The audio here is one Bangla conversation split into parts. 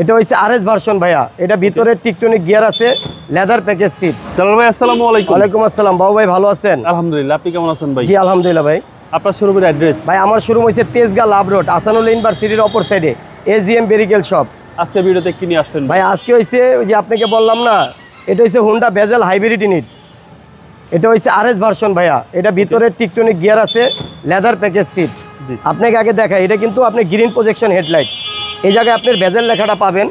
এটা হইছে আরএস ভার্সন ভাইয়া। এটা ভিতরে টিকটনিক গিয়ার আছে, লেদার প্যাকেজ সিট। জালাল ভাই আসসালামু আলাইকুম। ওয়ালাইকুম আসসালাম। বাবু ভাই ভালো আছেন? আলহামদুলিল্লাহ, আপনি কেমন আছেন ভাই? জি আলহামদুলিল্লাহ ভাই। আপনার শোরুমের অ্যাড্রেস? ভাই আমার শোরুম হইছে তেজগাঁ লাভ রোড, আসানুল ইউনিভার্সিটির অপর সাইডে, এজিএম বেরিকেল শপ। আজকে ভিডিওতে কি নিয়ে আসলেন ভাই? আজকে হইছে ওই যে আপনাকে বললাম না, এটা হইছে হোন্ডা বেজেল হাইব্রিড ইউনিট। এটা হইছে আরএস ভার্সন ভাইয়া। এটা ভিতরে টিকটনিক গিয়ার আছে, লেদার প্যাকেজ সিট। আপনাকে আগে দেখাই, এটা কিন্তু আপনি গ্রিন প্রজেকশন হেডলাইট, এই জায়গায় আপনার বেজেল লেখাটা পাবেন,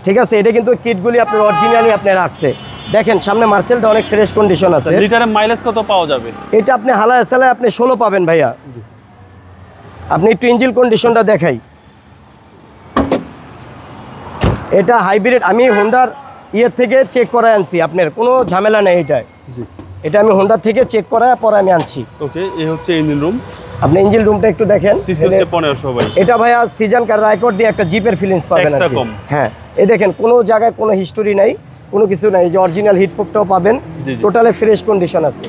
ঠিক আছে? এটা কিন্তু কিটগুলি আপনার অরিজিনালি আপনার আসছে। দেখেন সামনে মার্সেলটা অনেক ফ্রেশ কন্ডিশন আছে। লিটারে মাইলেজ কত পাওয়া যাবে? এটা আপনি হালায় সালায় আপনি 16 পাবেন ভাইয়া। আপনি একটু ইঞ্জিন কন্ডিশনটা দেখাই। এটা হাইব্রিড, আমি হোন্ডার ইয়ের থেকে চেক করায় আনছি, আপনার কোনো ঝামেলা নেই এটায়। এটা আমি হোন্ডার থেকে চেক করায় পরে আমি আনছি। ওকে, এই হচ্ছে ইঞ্জিন রুম। আপনি ইঞ্জিন রুমটা একটু দেখেন। সিসি হচ্ছে 1500 ভাই। এটা ভাইয়া সিজন কার রাইকর্ড দিয়ে একটা জিপের ফিলিংস পাবেন এক্সট্রা আর কি। কম। হ্যাঁ, এই দেখেন কোনো জায়গায় কোনো হিস্টোরি নাই, কোনো কিছু নাই। এই যে অরিজিনাল হিটপ্রুফটাও পাবেন, টোটালি ফ্রেশ কন্ডিশন আছে।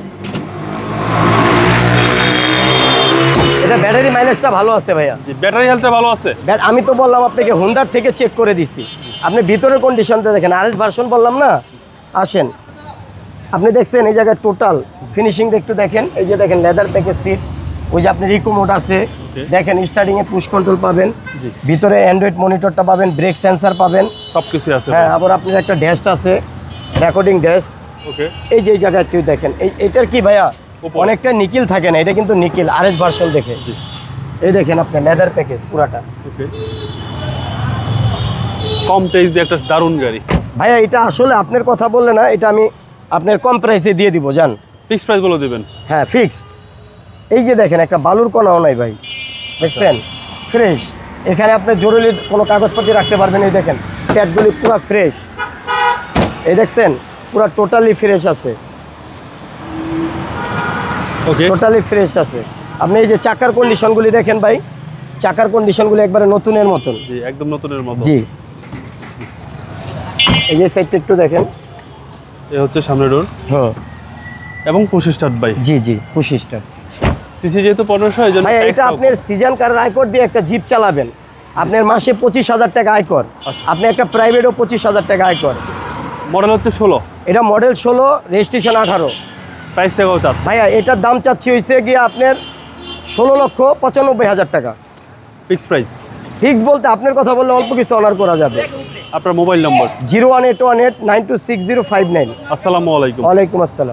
এটা ব্যাটারি মাইলেজটা ভালো আছে ভাইয়া। জি, ব্যাটারি হেলথটা ভালো আছে। আমি তো বললাম আপনাকে হোন্ডার থেকে চেক করে দিছি, আপনি ভিতরের কন্ডিশনটা দেখেন। আরএস ভার্সন বললাম না, আসেন। আপনি দেখছেন এই জায়গায় টোটাল ফিনিশিংটা একটু দেখেন। এই যে দেখেন লেদার প্যাকেজ সিট, ওই যে আপনি রিকো মোড আছে, দেখেন স্টার্টিংয়ে পুশ কন্ট্রোল পাবেন, ভিতরে অ্যান্ড্রয়েড মনিটরটা পাবেন, ব্রেক সেন্সার পাবেন, সবকিছু আছে। হ্যাঁ, আবার আপনার একটা ডেস্ক আছে, রেকর্ডিং ডেস্ক। ওকে, এই যে এই জায়গায় একটু দেখেন, এটার কি ভাইয়া অনেকটা নিকেল থাকে না, এটা কিন্তু নিকেল আরএস ভার্সন দেখে। এই দেখেন আপনার লেদার প্যাকেজ পুরাটা। ওকে, কম প্রাইস দিয়ে একটা দারুণ গাড়ি ভাইয়া। এটা আসলে আপনার কথা বললে না, এটা আমি আপনার কম প্রাইসে দিয়ে দিব, জান। ফিক্সড প্রাইস বলে দিবেন? হ্যাঁ ফিক্সড। এই যে দেখেন একটা বালুর কণাও নাই ভাই, দেখছেন? ফ্রেশ। এখানে আপনি জরুরি কোনো কাগজপত্র রাখতে পারবেন। এই দেখেন প্যাডগুলি পুরো ফ্রেশ, এই দেখছেন পুরো টোটালি ফ্রেশ আছে। ওকে, টোটালি ফ্রেশ আছে। আপনি এই যে চাকার কন্ডিশনগুলি দেখেন ভাই, চাকার কন্ডিশনগুলি একবারে নতুনের মতন। জি, একদম নতুনের মতো। জি, এই যে সাইডটা একটু দেখেন। এই হচ্ছে সামনের ডোর হ্যাঁ, এবং 25 স্টার্ট বাই। জি জি 25টা। সিসি যেহেতু 1500, এই জন্য ভাই এটা আপনার সিজন কার আয়কর দিয়ে একটা জিপ চালাবেন, আপনার মাসে 25,000 টাকা আয়কর। আপনি একটা প্রাইভেটও 25,000 টাকা আয়কর। মডেল হচ্ছে 16। এটা মডেল 16, রেজিস্ট্রেশন 18। প্রাইসটাও চাচ্ছে ভাইয়া এটার দাম চাচ্ছি হয়েছে গিয়ে আপনার 16,95,000 টাকা ফিক্সড প্রাইস। ফিক্স বলতে আপনার কথা বললে অল্প কিছু অনার করা যাবে। আপনার মোবাইল নম্বর? 01818926059। আসসালামু আলাইকুম। ওয়ালাইকুম আসসালাম।